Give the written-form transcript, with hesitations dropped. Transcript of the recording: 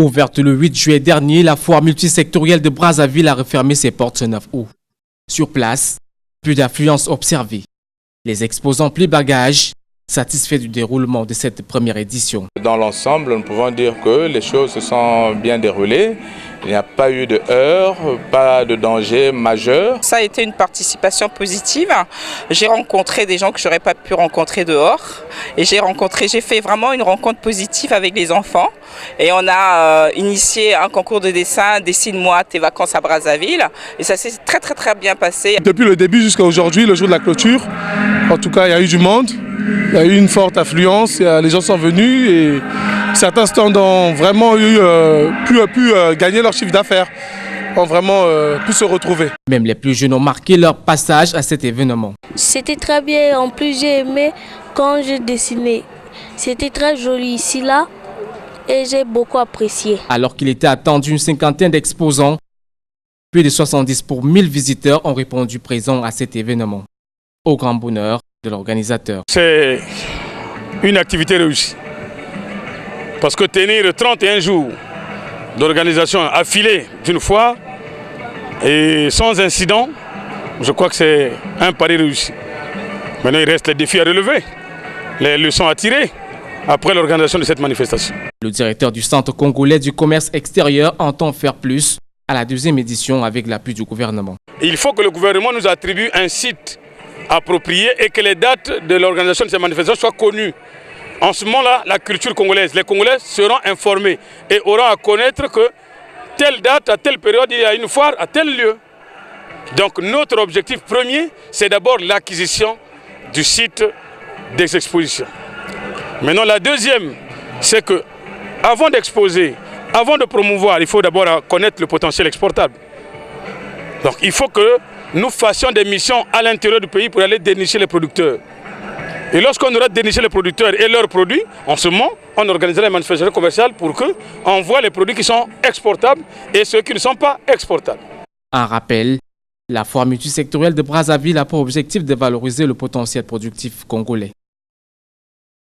Ouverte le 8 juillet dernier, la foire multisectorielle de Brazzaville a refermé ses portes ce 9 août. Sur place, plus d'affluence observée. Les exposants plus bagages, satisfaits du déroulement de cette première édition. Dans l'ensemble, nous pouvons dire que les choses se sont bien déroulées. Il n'y a pas eu de heurts, pas de danger majeur. Ça a été une participation positive. J'ai rencontré des gens que je n'aurais pas pu rencontrer dehors. Et j'ai fait vraiment une rencontre positive avec les enfants. Et on a initié un concours de dessin, Dessine-moi tes vacances à Brazzaville. Et ça s'est très bien passé. Depuis le début jusqu'à aujourd'hui, le jour de la clôture, en tout cas, il y a eu du monde. Il y a eu une forte affluence, les gens sont venus et certains stands ont vraiment pu gagner leur chiffre d'affaires, ont vraiment pu se retrouver. Même les plus jeunes ont marqué leur passage à cet événement. C'était très bien, en plus j'ai aimé quand je dessinais. C'était très joli ici là et j'ai beaucoup apprécié. Alors qu'il était attendu une cinquantaine d'exposants, plus de 70 pour 1000 visiteurs ont répondu présents à cet événement. Au grand bonheur de l'organisateur. C'est une activité réussie. Parce que tenir 31 jours d'organisation affilée d'une fois et sans incident, je crois que c'est un pari réussi. Maintenant, il reste les défis à relever, les leçons à tirer après l'organisation de cette manifestation. Le directeur du Centre congolais du commerce extérieur entend faire plus à la deuxième édition avec l'appui du gouvernement. Il faut que le gouvernement nous attribue un site approprié et que les dates de l'organisation de ces manifestations soient connues. En ce moment-là, la culture congolaise, les Congolais seront informés et auront à connaître que telle date, à telle période, il y a une foire à tel lieu. Donc notre objectif premier, c'est d'abord l'acquisition du site des expositions. Maintenant, la deuxième, c'est que avant d'exposer, avant de promouvoir, il faut d'abord connaître le potentiel exportable. Donc il faut que nous fassions des missions à l'intérieur du pays pour aller dénicher les producteurs. Et lorsqu'on aura déniché les producteurs et leurs produits, en ce moment, on organisera les manifestations commerciales pour qu'on voit les produits qui sont exportables et ceux qui ne sont pas exportables. Un rappel, la foire multisectorielle de Brazzaville a pour objectif de valoriser le potentiel productif congolais.